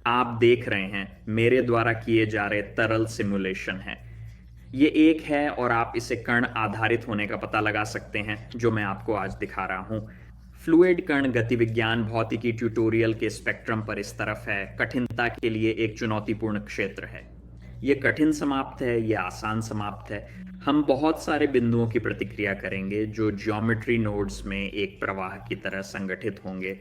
आप देख रहे हैं मेरे द्वारा किए जा रहे तरल सिमुलेशन है। ये एक है और आप इसे कण आधारित होने का पता लगा सकते हैं जो मैं आपको आज दिखा रहा हूँ। फ्लूइड कण गतिविज्ञान भौतिकी ट्यूटोरियल के स्पेक्ट्रम पर इस तरफ है, कठिनता के लिए एक चुनौतीपूर्ण क्षेत्र है। ये कठिन समाप्त है, ये आसान समाप्त है। हम बहुत सारे बिंदुओं की प्रतिक्रिया करेंगे जो ज्योमेट्री नोड्स में एक प्रवाह की तरह संगठित होंगे।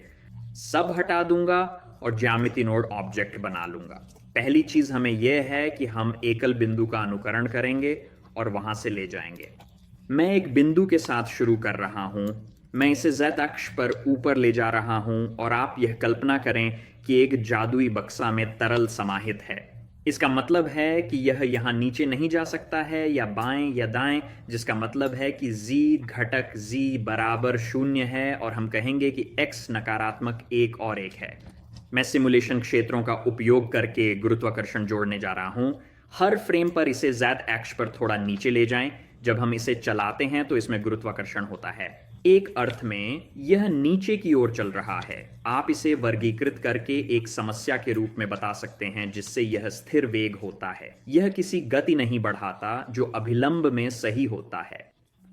सब हटा दूंगा और ज्यामिति नोड ऑब्जेक्ट बना लूंगा। पहली चीज हमें यह है कि हम एकल बिंदु का अनुकरण करेंगे और वहां से ले जाएंगे। मैं एक बिंदु के साथ शुरू कर रहा हूं। मैं इसे z अक्ष पर ऊपर ले जा रहा हूं और आप यह कल्पना करें कि एक जादुई बक्सा में तरल समाहित है। इसका मतलब है कि यह यहां नीचे नहीं जा सकता है या बाएं या दाएं, जिसका मतलब है कि z घटक z बराबर 0 है और हम कहेंगे कि x नकारात्मक 1 और 1 है। मैं सिमुलेशन क्षेत्रों का उपयोग करके गुरुत्वाकर्षण जोड़ने जा रहा हूं। हर फ्रेम पर इसे z अक्ष पर थोड़ा नीचे ले जाएं। जब हम इसे चलाते हैं तो इसमें गुरुत्वाकर्षण होता है। एक अर्थ में यह नीचे की ओर चल रहा है। आप इसे वर्गीकृत करके एक समस्या के रूप में बता सकते हैं जिससे यह स्थिर वेग होता है। यह किसी गति नहीं बढ़ाता जो अभिलंब में सही होता है।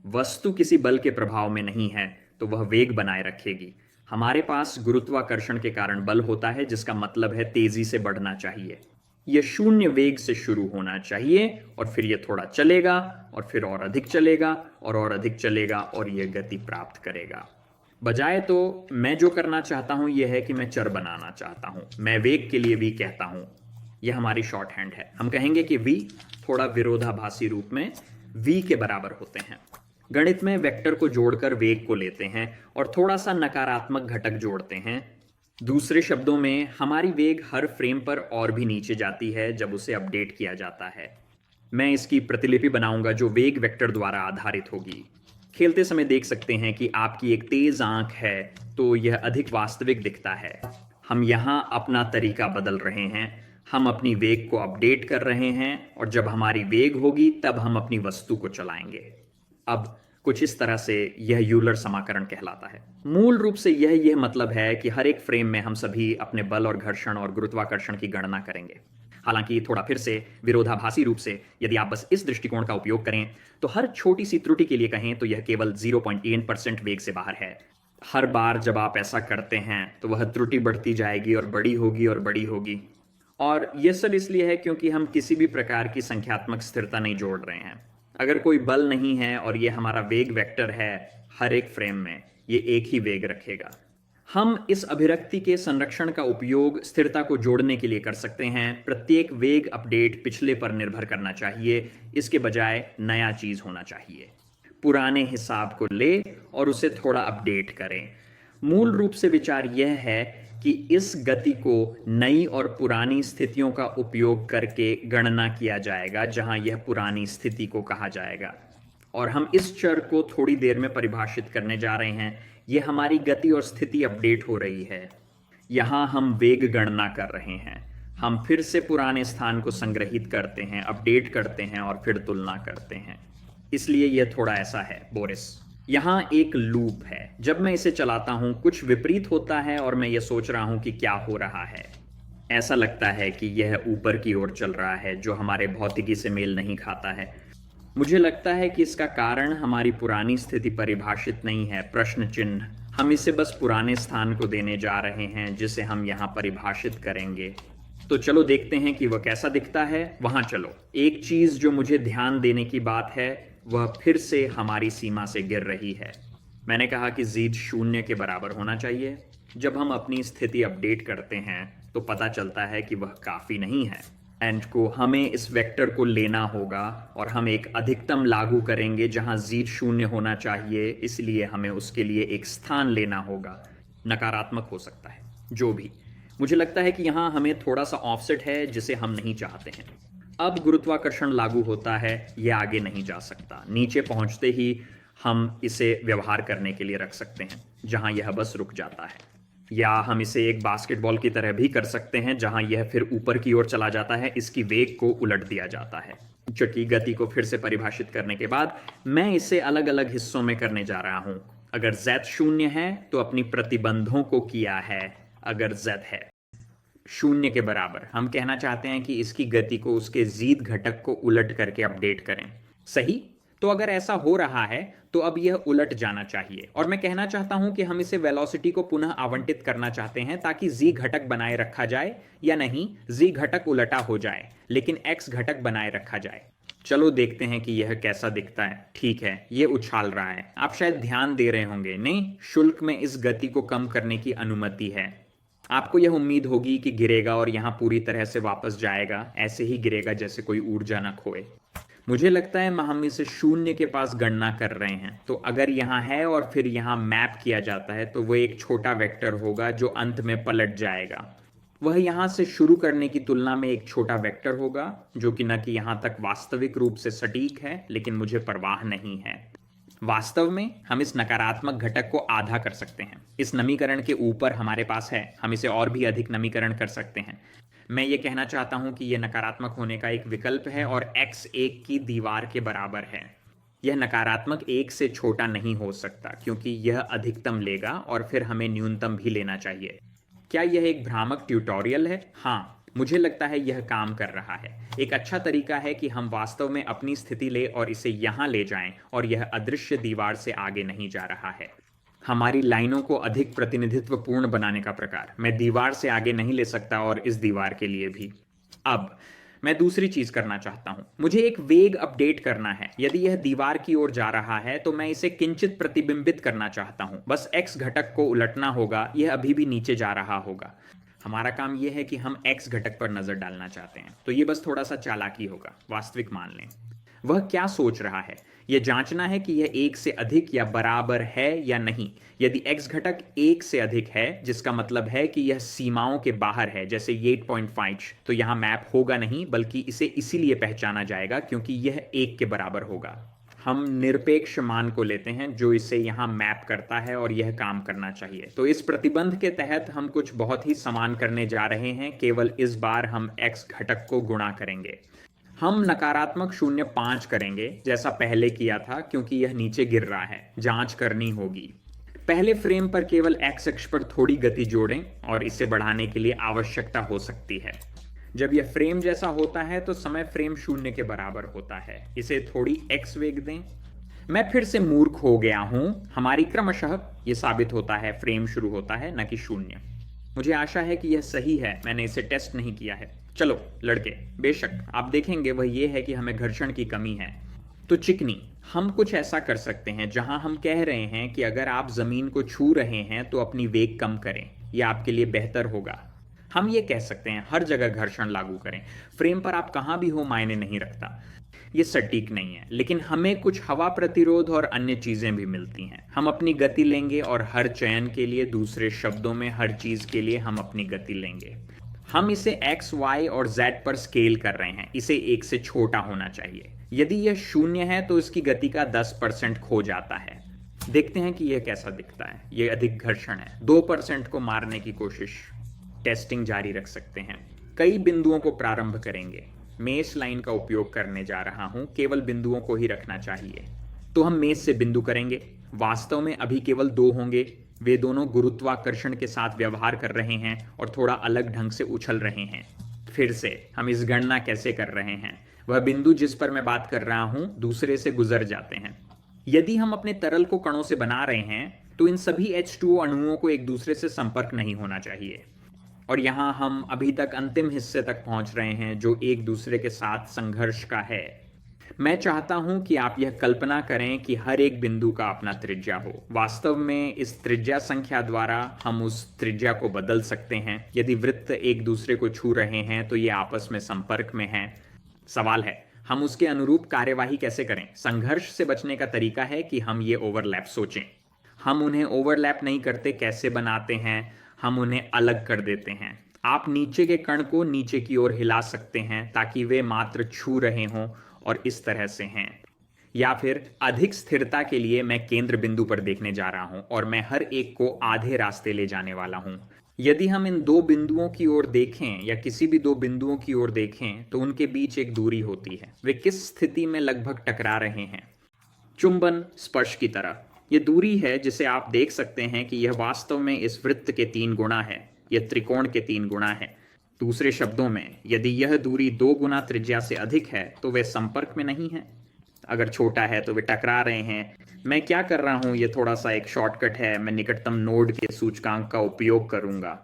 वस्तु किसी बल के प्रभाव में नहीं है तो वह वेग बनाए रखेगी। हमारे पास गुरुत्वाकर्षण के कारण बल होता है, जिसका मतलब है तेजी से बढ़ना चाहिए। यह 0 वेग से शुरू होना चाहिए और फिर यह थोड़ा चलेगा और फिर और अधिक चलेगा और अधिक चलेगा और यह गति प्राप्त करेगा। बजाय तो मैं जो करना चाहता हूं यह है कि मैं चर बनाना चाहता हूं। मैं वेग के लिए v कहता हूं। यह हमारी शॉर्ट हैंड है। हम कहेंगे कि v थोड़ा विरोधाभासी रूप में v के बराबर होते हैं। गणित में वेक्टर को जोड़कर वेग को लेते हैं और थोड़ा सा नकारात्मक घटक जोड़ते हैं। दूसरे शब्दों में हमारी वेग हर फ्रेम पर और भी नीचे जाती है जब उसे अपडेट किया जाता है। मैं इसकी प्रतिलिपि बनाऊंगा जो वेग वेक्टर द्वारा आधारित होगी। खेलते समय देख सकते हैं कि आपकी एक तेज आंख है तो यह अधिक वास्तविक दिखता है। हम यहाँ अपना तरीका बदल रहे हैं। हम अपनी वेग को अपडेट कर रहे हैं और जब हमारी वेग होगी तब हम अपनी वस्तु को चलाएंगे। अब कुछ इस तरह से यह यूलर समाकरण कहलाता है। मूल रूप से यह मतलब है कि हर एक फ्रेम में हम सभी अपने बल और घर्षण और गुरुत्वाकर्षण की गणना करेंगे। हालांकि थोड़ा फिर से विरोधाभासी रूप से यदि आप बस इस दृष्टिकोण का उपयोग करें तो हर छोटी सी त्रुटि के लिए कहें तो यह केवल 0.8% वेग से बाहर है। हर बार जब आप ऐसा करते हैं तो वह त्रुटि बढ़ती जाएगी और बड़ी होगी और बड़ी होगी। और यह सब इसलिए है क्योंकि हम किसी भी प्रकार की संख्यात्मक स्थिरता नहीं जोड़ रहे हैं। अगर कोई बल नहीं है और ये हमारा वेग वेक्टर है, हर एक फ्रेम में ये एक ही वेग रखेगा। हम इस अभिव्यक्ति के संरक्षण का उपयोग स्थिरता को जोड़ने के लिए कर सकते हैं। प्रत्येक वेग अपडेट पिछले पर निर्भर करना चाहिए, इसके बजाय नया चीज होना चाहिए। पुराने हिसाब को ले और उसे थोड़ा अपडेट करें। मूल रूप से विचार यह है कि इस गति को नई और पुरानी स्थितियों का उपयोग करके गणना किया जाएगा, जहां यह पुरानी स्थिति को कहा जाएगा। और हम इस चर को थोड़ी देर में परिभाषित करने जा रहे हैं। यह हमारी गति और स्थिति अपडेट हो रही है। यहां हम वेग गणना कर रहे हैं। हम फिर से पुराने स्थान को संग्रहित करते हैं, अपडेट करते हैं और फिर तुलना करते हैं। इसलिए यह थोड़ा ऐसा है, बोरिस। यहां एक लूप है। जब मैं इसे चलाता हूं कुछ विपरीत होता है और मैं यह सोच रहा हूं कि क्या हो रहा है। ऐसा लगता है कि यह ऊपर की ओर चल रहा है, जो हमारे भौतिकी से मेल नहीं खाता है। मुझे लगता है कि इसका कारण हमारी पुरानी स्थिति परिभाषित नहीं है, प्रश्न चिन्ह। हम इसे बस पुराने स्थान को देने जा रहे हैं जिसे हम यहां परिभाषित करेंगे। तो चलो देखते हैं कि वह कैसा दिखता है। वहां चलो। एक चीज जो मुझे ध्यान देने की बात है वह फिर से हमारी सीमा से गिर रही है। मैंने कहा कि z 0 के बराबर होना चाहिए। जब हम अपनी स्थिति अपडेट करते हैं तो पता चलता है कि वह काफी नहीं है। एंड को हमें इस वेक्टर को लेना होगा और हम एक अधिकतम लागू करेंगे जहां z 0 होना चाहिए। इसलिए हमें उसके लिए एक स्थान लेना होगा। नकारात्मक हो सकता है, जो भी। मुझे लगता है कि यहां हमें थोड़ा सा ऑफसेट है जिसे हम नहीं चाहते हैं। अब गुरुत्वाकर्षण लागू होता है, यह आगे नहीं जा सकता। नीचे पहुंचते ही हम इसे व्यवहार करने के लिए रख सकते हैं जहां यह बस रुक जाता है। या हम इसे एक बास्केटबॉल की तरह भी कर सकते हैं जहां यह फिर ऊपर की ओर चला जाता है। इसकी वेग को उलट दिया जाता है। चूंकि गति को फिर से परिभाषित करने के बाद मैं इसे अलग अलग हिस्सों में करने जा रहा हूं। अगर z 0 है तो अपनी प्रतिबंधों को किया है। अगर z है शून्य के बराबर। हम कहना चाहते हैं कि इसकी गति को उसके जीद घटक को उलट करके अपडेट करें। सही। तो अगर ऐसा हो रहा है तो अब यह उलट जाना चाहिए, और मैं कहना चाहता हूं कि हम इसे वेलोसिटी को पुनः आवंटित करना चाहते हैं ताकि z घटक बनाए रखा जाए, या नहीं, z घटक उलटा हो जाए लेकिन x घटक बनाए रखा जाए। चलो देखते हैं कि यह कैसा दिखता है। ठीक है, यह उछाल रहा है। आप शायद ध्यान दे रहे होंगे, नहीं, शुल्क में इस गति को कम करने की अनुमति है। आपको यह उम्मीद होगी कि गिरेगा और यहां पूरी तरह से वापस जाएगा, ऐसे ही गिरेगा जैसे कोई ऊर्जा न खोए। मुझे लगता है हम इसे शून्य के पास गणना कर रहे हैं। तो अगर यहाँ है और फिर यहाँ मैप किया जाता है तो वह एक छोटा वेक्टर होगा जो अंत में पलट जाएगा। वह यहाँ से शुरू करने की तुलना में एक छोटा वेक्टर होगा जो कि न कि यहाँ तक वास्तविक रूप से सटीक है, लेकिन मुझे परवाह नहीं है। वास्तव में हम इस नकारात्मक घटक को आधा कर सकते हैं। इस नमीकरण के ऊपर हमारे पास है, हम इसे और भी अधिक नमीकरण कर सकते हैं। मैं ये कहना चाहता हूं कि यह नकारात्मक होने का एक विकल्प है और x एक की दीवार के बराबर है। यह नकारात्मक एक से छोटा नहीं हो सकता क्योंकि यह अधिकतम लेगा और फिर हमें न्यूनतम भी लेना चाहिए। क्या यह एक भ्रामक ट्यूटोरियल है? हाँ, मुझे लगता है यह काम कर रहा है। एक अच्छा तरीका है कि हम वास्तव में अपनी स्थिति ले और इसे यहां ले जाएं, और यह अदृश्य दीवार से आगे नहीं जा रहा है। हमारी लाइनों को अधिक प्रतिनिधित्वपूर्ण बनाने का प्रकार। मैं दीवार से आगे नहीं ले सकता और इस दीवार के लिए भी। अब मैं दूसरी चीज करना चाहता हूं। मुझे एक वेग अपडेट करना है। यदि यह दीवार की ओर जा रहा है तो मैं इसे किंचित प्रतिबिंबित करना चाहता हूं। बस x घटक को उलटना होगा, यह अभी भी नीचे जा रहा होगा। हमारा काम यह है कि हम x घटक पर नजर डालना चाहते हैं, तो यह बस थोड़ा सा चालाकी होगा। वास्तविक मान लें। वह क्या सोच रहा है? यह जांचना है कि यह एक से अधिक या बराबर है या नहीं। यदि x घटक एक से अधिक है, जिसका मतलब है कि यह सीमाओं के बाहर है, जैसे 8.5, तो यहां मैप होगा नहीं, बल्कि इसे इसीलिए पहचाना जाएगा क्योंकि यह एक के बराबर होगा। हम निरपेक्ष मान को लेते हैं जो इसे यहां मैप करता है और यह काम करना चाहिए। तो इस प्रतिबंध के तहत हम कुछ बहुत ही समान करने जा रहे हैं, केवल इस बार हम x घटक को गुणा करेंगे। हम नकारात्मक 0.5 करेंगे जैसा पहले किया था क्योंकि यह नीचे गिर रहा है। जांच करनी होगी। पहले फ्रेम पर केवल x अक्ष पर थोड़ी गति जोड़ें और इसे बढ़ाने के लिए आवश्यकता हो सकती है। जब यह फ्रेम जैसा होता है तो समय फ्रेम 0 के बराबर होता है। इसे थोड़ी x वेग दें। मैं फिर से मूर्ख हो गया हूं। हमारी क्रमशः यह साबित होता है फ्रेम शुरू होता है, न कि 0। मुझे आशा है कि यह सही है। मैंने इसे टेस्ट नहीं किया है। चलो लड़के, बेशक आप देखेंगे वह यह है कि हमें घर्षण की कमी है। तो चिकनी, हम कुछ ऐसा कर सकते हैं जहां हम कह रहे हैं कि अगर आप जमीन को छू रहे हैं तो अपनी वेग कम करें, यह आपके लिए बेहतर होगा। हम ये कह सकते हैं हर जगह घर्षण लागू करें। फ्रेम पर आप कहां भी हो मायने नहीं रखता। ये सटीक नहीं है, लेकिन हमें कुछ हवा प्रतिरोध और अन्य चीजें भी मिलती हैं। हम अपनी गति लेंगे और हर चयन के लिए, दूसरे शब्दों में हर चीज के लिए हम अपनी गति लेंगे। हम इसे x, y और z पर स्केल कर रहे हैं। इसे 1 से छोटा होना चाहिए। यदि यह 0 है तो इसकी गति का 10% खो जाता है। देखते हैं कि यह कैसा दिखता है। यह अधिक घर्षण है। 2% को मारने की कोशिश। टेस्टिंग जारी रख सकते हैं। कई बिंदुओं को प्रारंभ करेंगे। मेष लाइन का उपयोग करने जा रहा हूं। केवल बिंदुओं को ही रखना चाहिए। तो हम मेष से बिंदु करेंगे। वास्तव में अभी केवल 2 होंगे। वे दोनों गुरुत्वाकर्षण के साथ व्यवहार कर रहे हैं और थोड़ा अलग ढंग से उछल रहे हैं। फिर से हम इस गणना कैसे कर रहे हैं? वह बिंदु जिस पर मैं बात कर रहा हूं दूसरे से गुजर जाते हैं। यदि हम अपने तरल को कणों से बना रहे हैं तो इन सभी H2O अणुओं को एक दूसरे से संपर्क नहीं होना चाहिए। और यहां हम अभी तक अंतिम हिस्से तक पहुंच रहे हैं जो एक दूसरे के साथ संघर्ष का है। मैं चाहता हूं कि आप यह कल्पना करें कि हर एक बिंदु का अपना त्रिज्या हो। वास्तव में इस त्रिज्या संख्या द्वारा हम उस त्रिज्या को बदल सकते हैं। यदि वृत्त एक दूसरे को छू रहे हैं तो ये आपस में संपर्क में हैं। सवाल है, हम उसके अनुरूप कार्यवाही कैसे करें? संघर्ष से बचने का तरीका है कि हम ये ओवरलैप सोचें। हम उन्हें ओवरलैप नहीं करते, कैसे बनाते हैं? हम उन्हें अलग कर देते हैं। आप नीचे के कण को नीचे की ओर हिला सकते हैं ताकि वे मात्र छू रहे हों और इस तरह से हैं। या फिर अधिक स्थिरता के लिए मैं केंद्र बिंदु पर देखने जा रहा हूं और मैं हर एक को आधे रास्ते ले जाने वाला हूं। यदि हम इन 2 बिंदुओं की ओर देखें या किसी भी 2 बिंदुओं की ओर देखें तो उनके बीच एक दूरी होती है। वे किस स्थिति में लगभग टकरा रहे हैं? चुंबन स्पर्श की तरह। यह दूरी है जिसे आप देख सकते हैं कि यह वास्तव में इस वृत्त के 3 गुना है। यह त्रिकोण के 3 गुना है। दूसरे शब्दों में, यदि यह दूरी 2 गुना त्रिज्या से अधिक है तो वे संपर्क में नहीं हैं। अगर छोटा है तो वे टकरा रहे हैं। मैं क्या कर रहा हूँ, ये थोड़ा सा एक शॉर्टकट है। मैं निकटतम नोड के सूचकांक का उपयोग करूंगा।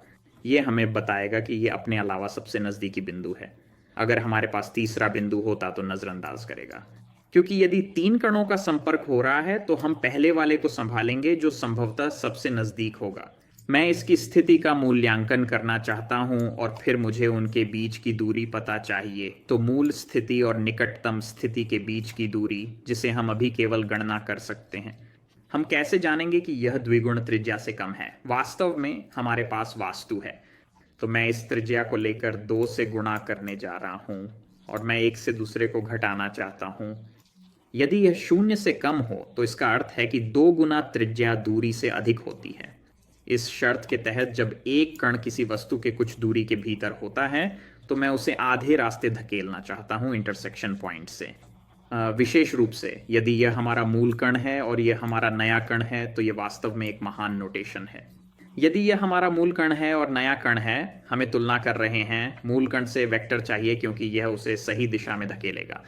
ये हमें बताएगा कि ये अपने अलावा सबसे नज़दीकी बिंदु है। अगर हमारे पास तीसरा बिंदु होता तो नज़रअंदाज करेगा, क्योंकि यदि 3 कणों का संपर्क हो रहा है तो हम पहले वाले को संभालेंगे जो संभवतः सबसे नज़दीक होगा। मैं इसकी स्थिति का मूल्यांकन करना चाहता हूं और फिर मुझे उनके बीच की दूरी पता चाहिए। तो मूल स्थिति और निकटतम स्थिति के बीच की दूरी, जिसे हम अभी केवल गणना कर सकते हैं। हम कैसे जानेंगे कि यह द्विगुण त्रिज्या से कम है? वास्तव में हमारे पास वास्तु है। तो मैं इस त्रिज्या को लेकर 2 से गुणा करने जा रहा हूं और मैं एक से दूसरे को घटाना चाहता हूं। यदि यह 0 से कम हो तो इसका अर्थ है कि 2 गुना त्रिज्या दूरी से अधिक होती है। इस शर्त के तहत जब एक कण किसी वस्तु के कुछ दूरी के भीतर होता है तो मैं उसे आधे रास्ते धकेलना चाहता हूं इंटरसेक्शन पॉइंट से। विशेष रूप से यदि यह हमारा मूल कण है और यह हमारा नया कण है तो यह वास्तव में एक महान नोटेशन है। यदि यह हमारा मूल कण है और नया कण है, हमें तुलना कर रहे हैं। मूल कण से वेक्टर चाहिए क्योंकि यह उसे सही दिशा में धकेलेगा।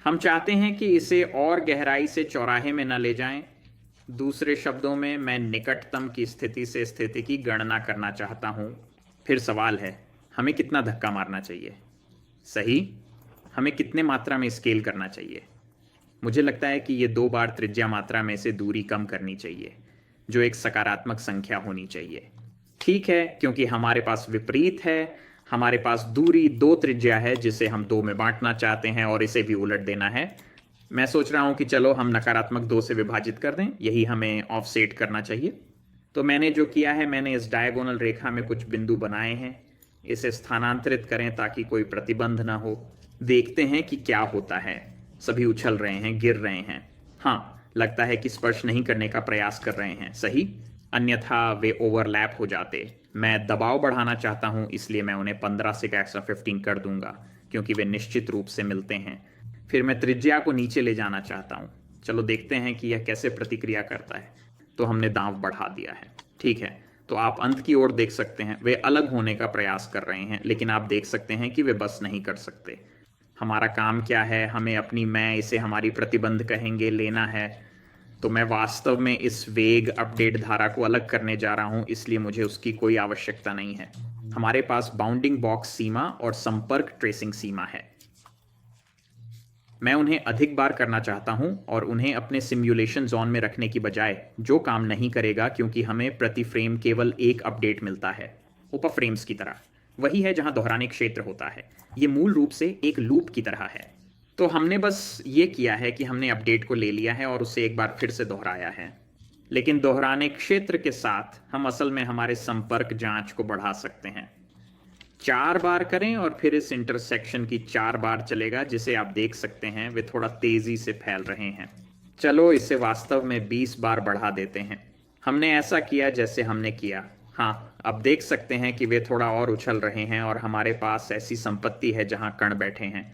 हम चाहते हैं कि इसे और गहराई से चौराहे में न ले जाएं। दूसरे शब्दों में, मैं निकटतम की स्थिति से स्थिति की गणना करना चाहता हूं। फिर सवाल है, हमें कितना धक्का मारना चाहिए? सही, हमें कितने मात्रा में स्केल करना चाहिए? मुझे लगता है कि ये 2 बार त्रिज्या मात्रा में से दूरी कम करनी चाहिए, जो एक सकारात्मक संख्या होनी चाहिए। ठीक है, क्योंकि हमारे पास विपरीत है। हमारे पास दूरी 2 त्रिज्या है जिसे हम 2 में बांटना चाहते हैं और इसे भी उलट देना है। मैं सोच रहा हूं कि चलो हम नकारात्मक 2 से विभाजित कर दें, यही हमें ऑफसेट करना चाहिए। तो मैंने जो किया है, मैंने इस डायगोनल रेखा में कुछ बिंदु बनाए हैं। इसे स्थानांतरित करें ताकि कोई प्रतिबंध ना हो। देखते हैं कि क्या होता है। सभी उछल रहे हैं, गिर रहे हैं। हाँ, लगता है कि स्पर्श नहीं करने का प्रयास कर रहे हैं। सही, अन्यथा वे ओवरलैप हो जाते। मैं दबाव बढ़ाना चाहता हूं, इसलिए मैं उन्हें 15 से 15 कर दूंगा, क्योंकि वे निश्चित रूप से मिलते हैं। फिर मैं त्रिज्या को नीचे ले जाना चाहता हूं। चलो देखते हैं कि यह कैसे प्रतिक्रिया करता है। तो हमने दांव बढ़ा दिया है। ठीक है, तो आप अंत की ओर देख सकते हैं। वे अलग होने का प्रयास कर रहे हैं, लेकिन आप देख सकते हैं कि वे बस नहीं कर सकते। हमारा काम क्या है? हमें अपनी, मैं इसे हमारी प्रतिबंध कहेंगे, लेना है। तो मैं वास्तव में इस वेग अपडेट धारा को अलग करने जा रहा हूं, इसलिए मुझे उसकी कोई आवश्यकता नहीं है। हमारे पास बाउंडिंग बॉक्स सीमा और संपर्क ट्रेसिंग सीमा है। मैं उन्हें अधिक बार करना चाहता हूं और उन्हें अपने सिमुलेशन जोन में रखने की बजाय, जो काम नहीं करेगा क्योंकि हमें प्रति फ्रेम केवल एक अपडेट मिलता है, उपफ्रेम्स की तरह। वही है जहां दोहराने क्षेत्र होता है। ये मूल रूप से एक लूप की तरह है। तो हमने बस ये किया है कि हमने अपडेट को ले लिया है और उसे एक बार फिर से दोहराया है। लेकिन दोहराने क्षेत्र के साथ हम असल में हमारे संपर्क जांच को बढ़ा सकते हैं। 4 बार करें और फिर इस इंटरसेक्शन की 4 बार चलेगा, जिसे आप देख सकते हैं वे थोड़ा तेजी से फैल रहे हैं। चलो इसे वास्तव में 20 बार बढ़ा देते हैं। हमने ऐसा किया जैसे हमने किया। हाँ, अब देख सकते हैं कि वे थोड़ा और उछल रहे हैं और हमारे पास ऐसी संपत्ति है जहां कण बैठे हैं।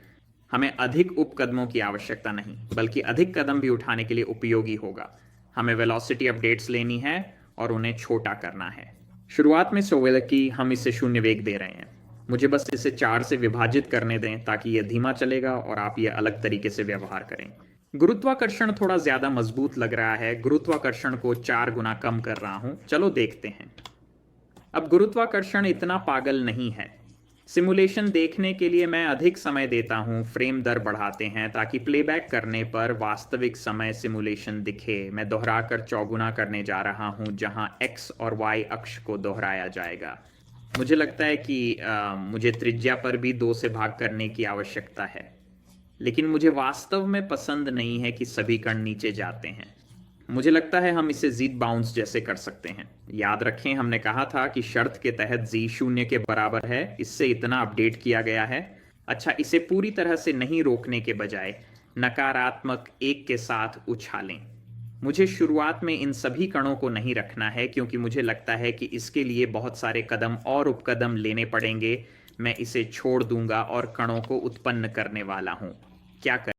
हमें अधिक उपकदमों की आवश्यकता नहीं, बल्कि अधिक कदम भी उठाने के लिए उपयोगी होगा। हमें वेलोसिटी अपडेट्स लेनी है और उन्हें छोटा करना है। शुरुआत में सोवेलकी हम इसे 0 वेग दे रहे हैं। मुझे बस इसे 4 से विभाजित करने दें ताकि यह धीमा चलेगा और आप यह अलग तरीके से व्यवहार करें। गुरुत्वाकर्षण थोड़ा ज्यादा मजबूत लग रहा है। गुरुत्वाकर्षण को 4 गुना कम कर रहा हूं। चलो देखते हैं। अब गुरुत्वाकर्षण इतना पागल नहीं है। सिमुलेशन देखने के लिए मैं अधिक समय देता हूं। फ्रेम दर बढ़ाते हैं ताकि प्लेबैक करने पर वास्तविक समय सिमुलेशन दिखे। मैं दोहराकर चौगुना करने जा रहा हूं, जहां x और y अक्ष को दोहराया जाएगा। मुझे लगता है कि मुझे त्रिज्या पर भी 2 से भाग करने की आवश्यकता है, लेकिन मुझे वास्तव में पसंद नहीं है कि सभी कण नीचे जाते हैं। मुझे लगता है हम इसे z बाउंस जैसे कर सकते हैं। याद रखें, हमने कहा था कि शर्त के तहत z 0 के बराबर है। इससे इतना अपडेट किया गया है। अच्छा, इसे पूरी तरह से नहीं रोकने के बजाय नकारात्मक 1 के साथ उछालें। मुझे शुरुआत में इन सभी कणों को नहीं रखना है क्योंकि मुझे लगता है कि इसके लिए बहुत सारे कदम और उपकदम लेने पड़ेंगे। मैं इसे छोड़ दूंगा और कणों को उत्पन्न करने वाला हूं। क्या कर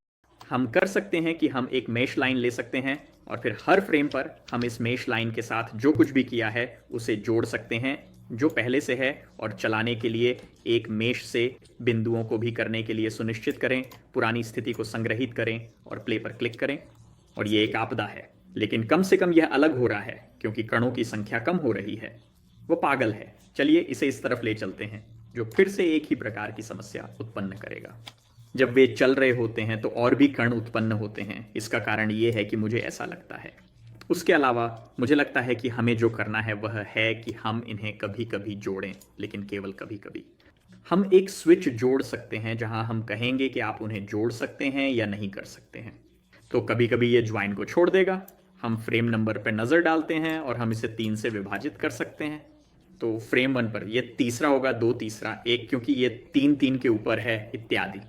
हम कर सकते हैं कि हम एक मेश लाइन ले सकते हैं और फिर हर फ्रेम पर हम इस मेश लाइन के साथ जो कुछ भी किया है उसे जोड़ सकते हैं जो पहले से है, और चलाने के लिए एक मेश से बिंदुओं को भी करने के लिए सुनिश्चित करें, पुरानी स्थिति को संग्रहित करें और प्ले पर क्लिक करें। और ये एक आपदा है, लेकिन कम से कम यह अलग हो रहा है क्योंकि कणों की संख्या कम हो रही है। वो पागल है, चलिए इसे इस तरफ ले चलते हैं, जो फिर से एक ही प्रकार की समस्या उत्पन्न करेगा। जब वे चल रहे होते हैं तो और भी कण उत्पन्न होते हैं। इसका कारण ये है कि मुझे ऐसा लगता है। उसके अलावा मुझे लगता है कि हमें जो करना है वह है कि हम इन्हें कभी कभी जोड़ें, लेकिन केवल कभी कभी। हम एक स्विच जोड़ सकते हैं जहां हम कहेंगे कि आप उन्हें जोड़ सकते हैं या नहीं कर सकते हैं। तो कभी कभी ये ज्वाइन को छोड़ देगा। हम फ्रेम नंबर पर नज़र डालते हैं और हम इसे 3 से विभाजित कर सकते हैं। तो फ्रेम 1 पर ये तीसरा होगा, 2 तीसरा, 1 क्योंकि ये 3 3 के ऊपर है इत्यादि,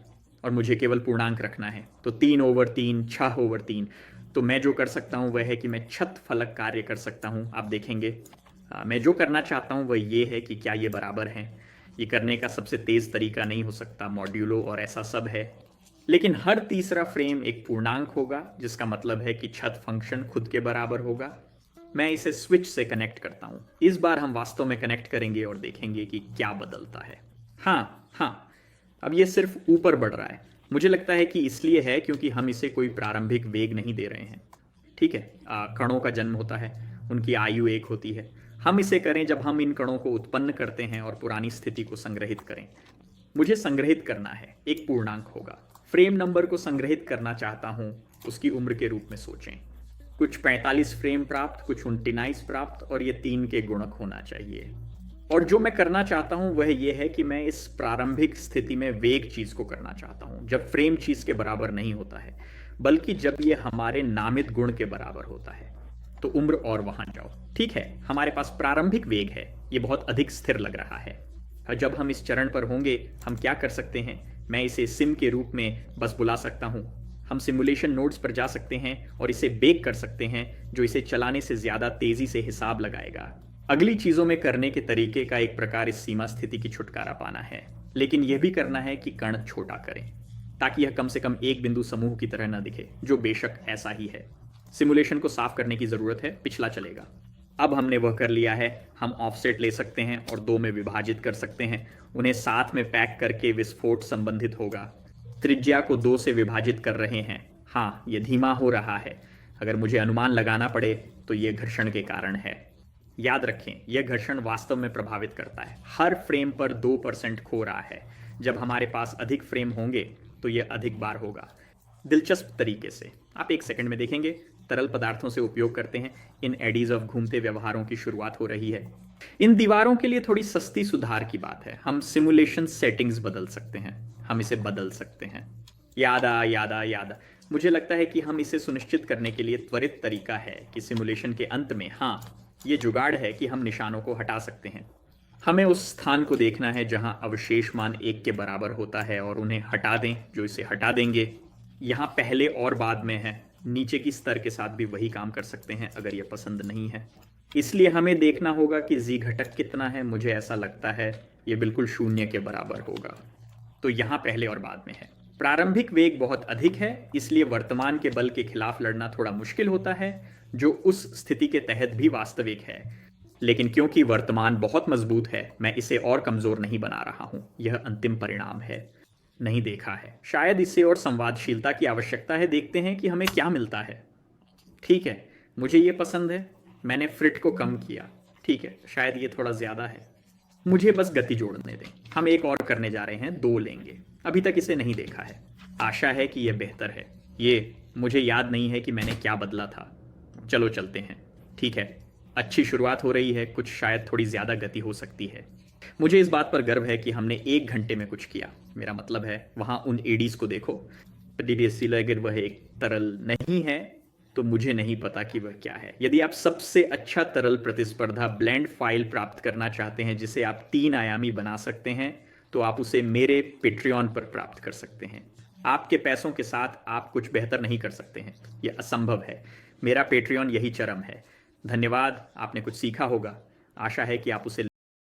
और मुझे केवल पूर्णांक रखना है। तो 3/3, 6/3। तो मैं जो कर सकता हूँ वह है कि मैं छत फलक कार्य कर सकता हूँ। आप देखेंगे मैं जो करना चाहता हूँ वह ये है कि क्या ये बराबर हैं। ये करने का सबसे तेज़ तरीका नहीं हो सकता, मॉड्यूलो और ऐसा सब है, लेकिन हर तीसरा फ्रेम एक पूर्णांक होगा, जिसका मतलब है कि छत फंक्शन खुद के बराबर होगा। मैं इसे स्विच से कनेक्ट करता हूँ। इस बार हम वास्तव में कनेक्ट करेंगे और देखेंगे कि क्या बदलता है। हाँ, अब ये सिर्फ ऊपर बढ़ रहा है। मुझे लगता है कि इसलिए है क्योंकि हम इसे कोई प्रारंभिक वेग नहीं दे रहे हैं। ठीक है, कणों का जन्म होता है, उनकी आयु 1 होती है। हम इसे करें जब हम इन कणों को उत्पन्न करते हैं और पुरानी स्थिति को संग्रहित करें। मुझे संग्रहित करना है, एक पूर्णांक होगा। फ्रेम नंबर को संग्रहित करना चाहता हूं, उसकी उम्र के रूप में सोचें। कुछ 45 फ्रेम प्राप्त, कुछ 29 प्राप्त, और ये 3 के गुणक होना चाहिए। और जो मैं करना चाहता हूं वह यह है कि मैं इस प्रारंभिक स्थिति में वेग चीज को करना चाहता हूं जब फ्रेम चीज के बराबर नहीं होता है, बल्कि जब यह हमारे नामित गुण के बराबर होता है। तो उम्र और वहां जाओ। ठीक है, हमारे पास प्रारंभिक वेग है, ये बहुत अधिक स्थिर लग रहा है। जब हम इस चरण पर होंगे हम क्या कर सकते हैं, मैं इसे सिम के रूप में बस बुला सकता हूं। हम सिमुलेशन नोड्स पर जा सकते हैं और इसे बेक कर सकते हैं, जो इसे चलाने से ज्यादा तेजी से हिसाब लगाएगा। अगली चीजों में करने के तरीके का एक प्रकार इस सीमा स्थिति की छुटकारा पाना है, लेकिन यह भी करना है कि कण छोटा करें ताकि यह कम से कम एक बिंदु समूह की तरह न दिखे, जो बेशक ऐसा ही है। सिमुलेशन को साफ करने की जरूरत है, पिछला चलेगा। अब हमने वह कर लिया है। हम ऑफसेट ले सकते हैं और 2 में विभाजित कर सकते हैं। उन्हें साथ में पैक करके विस्फोट संबंधित होगा। त्रिज्या को 2 से विभाजित कर रहे हैं। हाँ, यह धीमा हो रहा है। अगर मुझे अनुमान लगाना पड़े तो यह घर्षण के कारण है। याद रखें, यह घर्षण वास्तव में प्रभावित करता है। हर फ्रेम पर 2% खो रहा है। जब हमारे पास अधिक फ्रेम होंगे तो यह अधिक बार होगा। दिलचस्प तरीके से आप 1 सेकंड में देखेंगे, तरल पदार्थों से उपयोग करते हैं। इन एडीज ऑफ घूमते व्यवहारों की शुरुआत हो रही है। इन दीवारों के लिए थोड़ी सस्ती सुधार की बात है। हम सिमुलेशन सेटिंग्स बदल सकते हैं, हम इसे बदल सकते हैं। याद। मुझे लगता है कि हम इसे सुनिश्चित करने के लिए त्वरित तरीका है कि सिमुलेशन के अंत में, हाँ, ये जुगाड़ है कि हम निशानों को हटा सकते हैं। हमें उस स्थान को देखना है जहां अवशेष मान 1 के बराबर होता है और उन्हें हटा दें जो इसे हटा देंगे। यहाँ पहले और बाद में है। नीचे की स्तर के साथ भी वही काम कर सकते हैं अगर यह पसंद नहीं है। इसलिए हमें देखना होगा कि जी घटक कितना है। मुझे ऐसा लगता है ये बिल्कुल 0 के बराबर होगा। तो यहाँ पहले और बाद में है। प्रारंभिक वेग बहुत अधिक है, इसलिए वर्तमान के बल के खिलाफ लड़ना थोड़ा मुश्किल होता है, जो उस स्थिति के तहत भी वास्तविक है। लेकिन क्योंकि वर्तमान बहुत मजबूत है, मैं इसे और कमजोर नहीं बना रहा हूं। यह अंतिम परिणाम है। नहीं देखा है, शायद इसे और संवादशीलता की आवश्यकता है। देखते हैं कि हमें क्या मिलता है। ठीक है, मुझे ये पसंद है। मैंने फ्रिट को कम किया। ठीक है, शायद ये थोड़ा ज्यादा है। मुझे बस गति जोड़ने दें। हम एक और करने जा रहे हैं, 2 लेंगे। अभी तक इसे नहीं देखा है। आशा है कि यह बेहतर है। ये मुझे याद नहीं है कि मैंने क्या बदला था। चलो चलते हैं। ठीक है, अच्छी शुरुआत हो रही है। कुछ शायद थोड़ी ज्यादा गति हो सकती है। मुझे इस बात पर गर्व है कि हमने 1 घंटे में कुछ किया। मेरा मतलब है वहां उन एडीज को देखो। अगर वह एक तरल नहीं है तो मुझे नहीं पता कि वह क्या है। यदि आप सबसे अच्छा तरल प्रतिस्पर्धा ब्लेंड फाइल प्राप्त करना चाहते हैं जिसे आप 3 आयामी बना सकते हैं, तो आप उसे मेरे पेट्रियन पर प्राप्त कर सकते हैं। आपके पैसों के साथ आप कुछ बेहतर नहीं कर सकते हैं, यह असंभव है। मेरा पेट्रियन यही चरम है। धन्यवाद, आपने कुछ सीखा होगा। आशा है कि आप उसे